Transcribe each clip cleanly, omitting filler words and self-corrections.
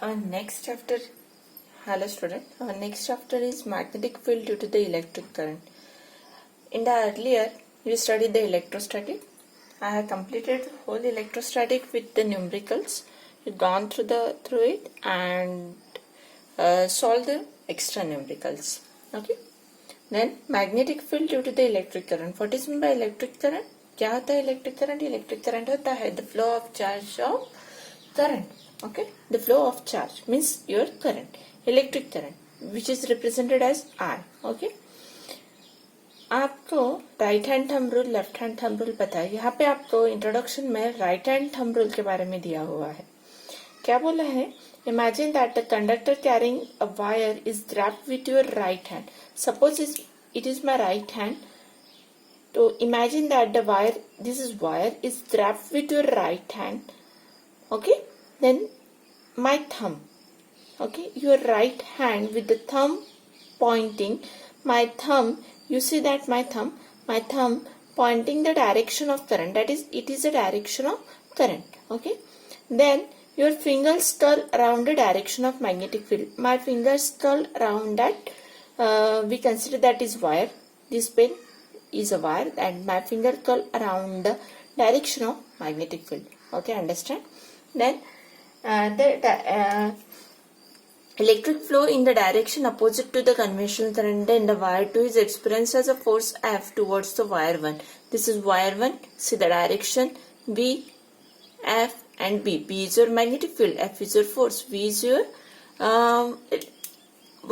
Our next chapter, hello student, our next chapter is magnetic field due to the electric current. In the earlier, we studied the electrostatic. I have completed whole electrostatic with the numericals. You've gone through it and solved the extra numericals. Okay. Then magnetic field due to the electric current. What is meant by electric current? क्या होता है electric current? Electric current होता है the flow of charge of current. Okay, the flow of charge means your current, electric current, which is represented as I. Okay, आपको right hand thumb rule, left hand thumb rule पता है. यहाँ पे आपको introduction में right hand thumb rule के बारे में दिया हुआ है. क्या बोला है? Imagine that the conductor carrying a wire is grasped with your right hand. Suppose it is my right hand. तो imagine that the wire, this is wire, is grasped with your right hand. Okay, then my thumb, okay, your right hand with the thumb pointing, my thumb, you see that my thumb pointing the direction of current, that is, it is the direction of current. Okay, then your fingers curl around the direction of magnetic field. My fingers curl around that, we consider that is wire. This pen is a wire and my finger curl around the direction of magnetic field. Okay, understand? Then the electric flow in the direction opposite to the conventional current, then the wire 2 is experienced as a force F towards the wire 1. This is wire 1. See the direction V, F and B. B is your magnetic field, F is your force, V is your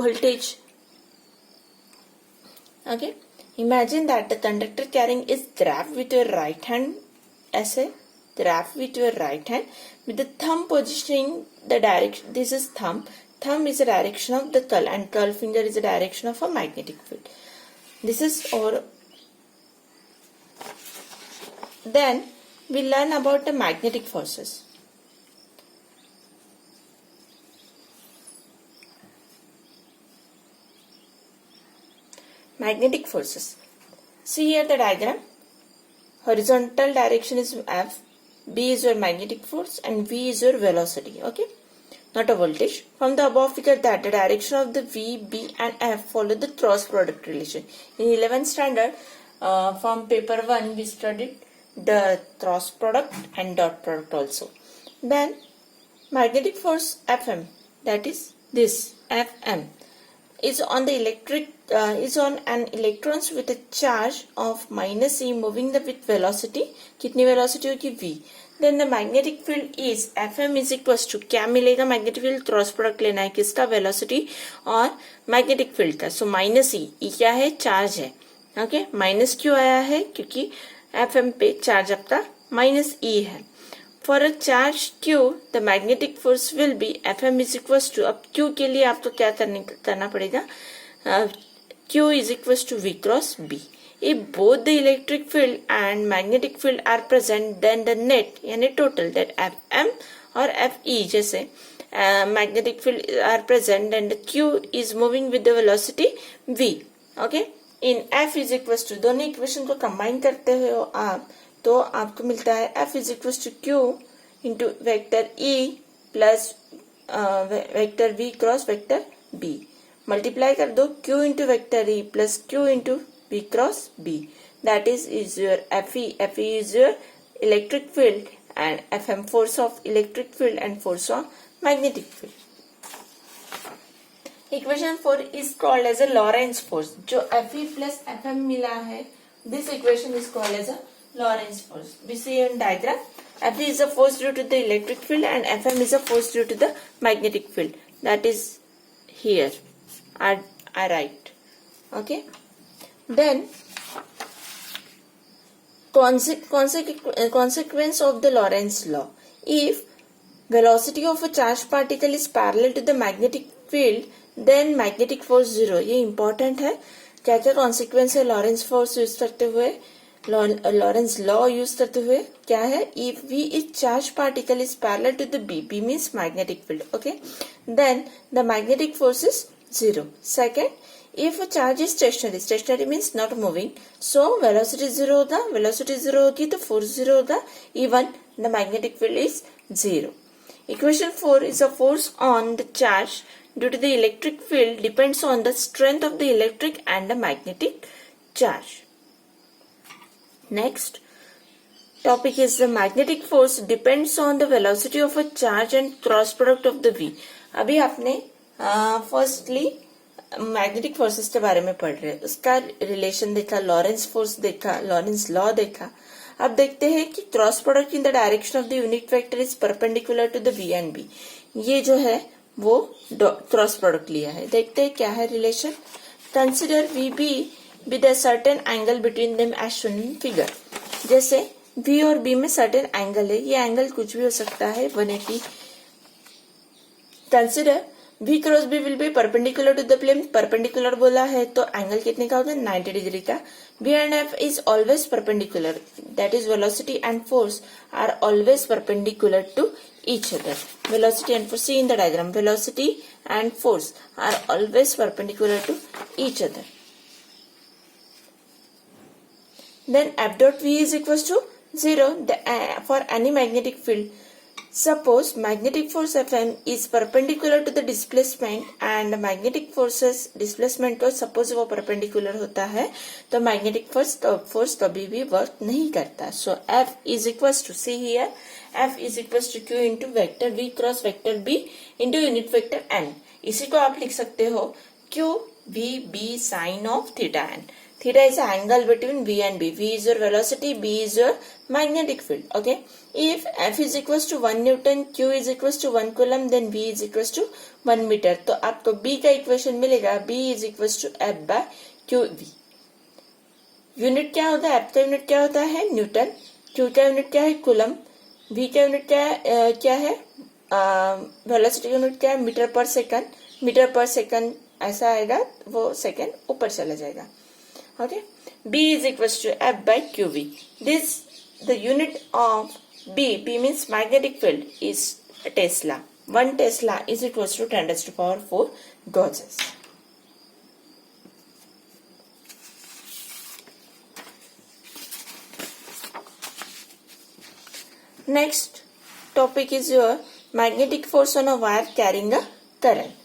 voltage. Okay. Imagine that the conductor carrying is grabbed with your right hand as a grab with your right hand with the thumb positioning the direction. This is thumb. Thumb is the direction of the curl and curl finger is the direction of a magnetic field. This is our. Then we learn about the magnetic forces. Magnetic forces. See here the diagram. Horizontal direction is F. B is your magnetic force and V is your velocity. Okay, not a voltage. From the above figure that the direction of the V, B and F follow the cross product relation. In 11th standard, from paper 1 we studied the cross product and dot product also. Then magnetic force Fm, that is this Fm, is on the is on an electrons with a charge of minus e moving the with velocity. कितनी velocity होगी? V. Then the magnetic field is Fm is equals to, क्या मिलेगा? magnetic field cross product लेना है किसका? velocity और magnetic field का. so minus e, e क्या है? चार्ज है. ओके, माइनस क्यों आया है? क्योंकि Fm पे चार्ज आपका minus e है. For a charge Q, the magnetic force will be Fm is equals to, अब Q के लिए आपको क्या करना पड़ेगा? Q is equals to V cross B. If both the electric field and magnetic field are present, then the net यानी total, that Fm or Fe जैसे magnetic field are present and the Q is moving with the velocity V. Okay, in F is equals to, दोनों equation को combine करते हो आप तो आपको मिलता है F is equals to Q into vector E plus vector V cross vector B. Multiply कर दो Q into vector E plus Q into V cross B. That is your Fe. Fe is your electric field and Fm force of electric field and force of magnetic field. Equation 4 is called as a Lorentz force. जो Fe plus Fm मिला है, this equation is called as a Lorentz force. We see in diagram. Fe is a force due to the electric field and Fm is a force due to the magnetic field. That is here. I write. Okay. Then consequence of the Lorentz law. If velocity of a charged particle is parallel to the magnetic field, then magnetic force 0. ये important है. क्या क्या consequence है Lorentz force use करते हुए, Lorentz law use करते हुए? क्या है? If V is charged particle is parallel to the B, B means magnetic field. Okay, then the magnetic force is 0. Second, if a charge is stationary, stationary means not moving, so velocity 0 होगा, velocity 0 होगी तो force 0 होगा, even the magnetic field is 0. Equation 4 is a force on the charge due to the electric field depends on the strength of the electric and the magnetic charge. Next topic is the magnetic force depends on the velocity of a charge and cross product of the V. अभी आपने firstly magnetic forces के बारे में पढ़ रहे हैं, उसका relation देखा, लॉरेंस फोर्स देखा, लॉरेंस लॉ देखा. अब देखते हैं कि cross product in the direction of the unit vector is perpendicular to the V and B. ये जो है वो क्रॉस प्रोडक्ट लिया है. देखते हैं क्या है relation. Consider VB with a certain angle between them as shown in figure. जैसे V और B में सर्टेन एंगल है, ये एंगल कुछ भी हो सकता है 180. Consider V cross B will be perpendicular to the plane. Perpendicular बोला है तो एंगल कितने का होता है 90 डिग्री का. B and F is always perpendicular, that is velocity and force are always perpendicular to each other. Velocity and force, see in the diagram, velocity and force are always perpendicular to each other. Then F dot V is equals to 0 for any magnetic field. Suppose magnetic force Fm is perpendicular to the displacement and magnetic forces displacement को suppose वो perpendicular होता है तो magnetic force कभी भी work नहीं करता. So F is equals to, see here, F is equals to Q into vector V cross vector B into unit vector N. इसी को आप लिख सकते हो Q V B sin of theta N. Theta is an angle between V and B. V is your velocity, B is your magnetic field. Okay. If F is equals to 1 Newton, Q is equals to 1 Coulomb, then V is equals to 1 meter. तो आपको B का equation मिलेगा B is equals to F by QV. Unit क्या होता है? F का unit क्या होता है? न्यूटन. Q का यूनिट क्या है? कूलम. V का यूनिट क्या है? वेलोसिटी यूनिट क्या है? मीटर पर सेकंड. मीटर पर सेकंड ऐसा आएगा, वो सेकंड ऊपर चला जाएगा. Okay, B is equals to F by QV. The unit of B means magnetic field, is Tesla. 1 Tesla is equals to 10 raised to power 4 Gauges. Next topic is your magnetic force on a wire carrying a current.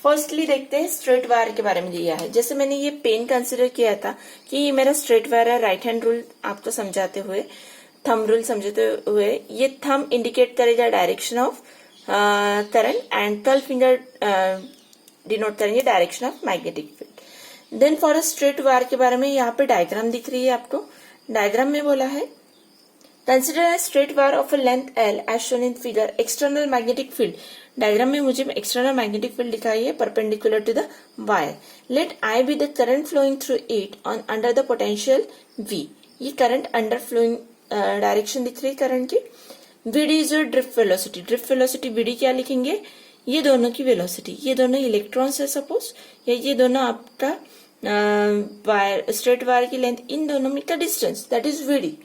Firstly देखते हैं straight wire के बारे में दिया है. जैसे मैंने ये पेन कंसिडर किया था कि ये मेरा स्ट्रेट वायर है, राइट हैंड रूल आपको समझाते हुए, थंब रूल समझाते हुए, ये थंब इंडिकेट करेगा direction of current and 12 finger denote करेंगे direction of magnetic field. Then for a straight wire के बारे में यहाँ पे डायग्राम दिख रही है आपको. डायग्राम में बोला है consider a straight wire of a length L as shown in figure. External magnetic field. Diagram में मुझे एक्सटर्नल मैग्नेटिक फील्ड दिखाई है perpendicular to the wire. Let I be the current flowing through it on under the potential V. ये current under flowing direction दिख रही है current की. VD is your drift velocity. Drift velocity VD क्या लिखेंगे? ये दोनों की वेलोसिटी, ये दोनों इलेक्ट्रॉन्स है सपोज, या ये दोनों आपका वायर स्ट्रेट वायर की लेंथ, इन दोनों में का distance, that is VD.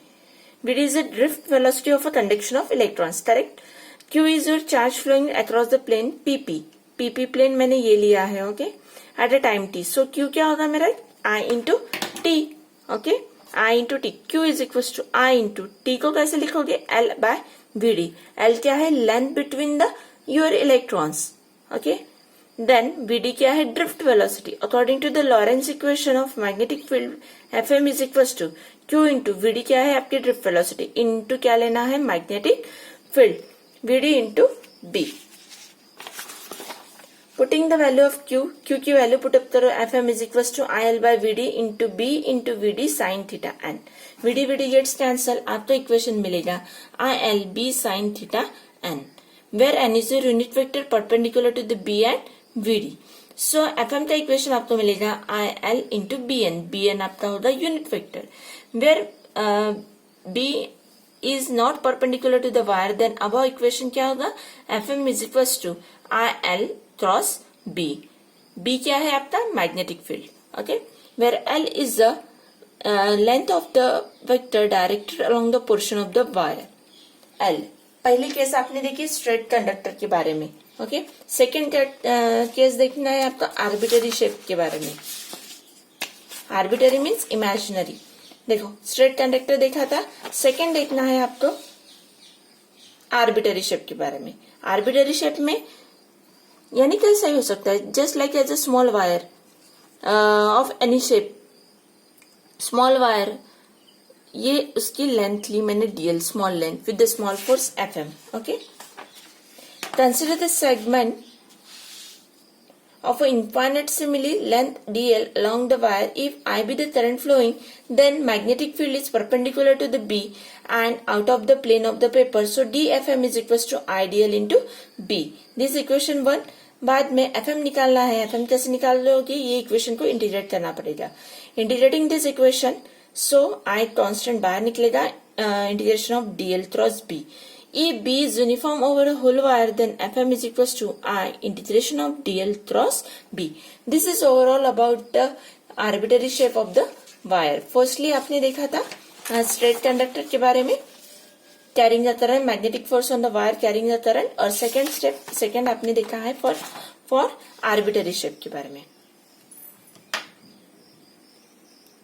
VD is the drift velocity of a conduction of electrons, correct? Q is your charge flowing across the plane PP. PP plane मैंने ये लिया है, okay? At a time t. So Q क्या होगा मेरा? I into T, okay? I into T. Q is equals to I into T को कैसे लिखोगे? L by VD. L क्या है? Length between the your electrons, okay? Then VD क्या है? Drift velocity. According to the Lorentz equation of magnetic field, Fm is equals to Q into VD क्या है? आपकी drift velocity. Into क्या लेना है? Magnetic field. VD into B. Putting the value of Q की value put up करो. Fm is equals to IL by VD into B into VD sin theta n. VD gets cancel. आपको equation मिलेगा IL B sin theta n. Where n is your unit vector perpendicular to the B and VD. So Fm का equation आपको मिलेगा IL into BN. BN आपका होगा unit vector. Where B is not perpendicular to the wire, then above equation क्या होगा? Fm is equals to IL cross B. B क्या है आपका? Magnetic field. Okay. Where L is the length of the vector directed along the portion of the wire. L. पहली case आपने देखी straight conductor के बारे में. ओके. सेकेंड केस देखना है आपका आर्बिटरी शेप के बारे में. Arbitrary means imaginary. देखो स्ट्रेट कंडक्टर देखा था. सेकेंड देखना है आपको आर्बिटरी शेप के बारे में. आर्बिटरी शेप में यानी कैसा ही हो सकता है, just like as a small wire of any shape, small wire, ये उसकी लेंथ ली मैंने DL, small length with the small force FM. Okay, consider the segment of an infinitesimally length dl along the wire. If I be the current flowing, then magnetic field is perpendicular to the B and out of the plane of the paper. So dfm is equals to idl into B. This equation 1. बाद में fm निकालना है. fm कैसे निकाल लोगे, ये equation को integrate करना पड़ेगा. Integrating this equation, so I constant बाहर निकलेगा, integration of dl cross B. If B is uniform over a whole wire, then Fm is equals to I integration of dl cross B. This is overall about the arbitrary shape of the wire. Firstly आपने देखा था straight conductor के बारे में, carrying the current, magnetic force on the wire carrying the current, और second आपने देखा है for arbitrary shape के बारे में.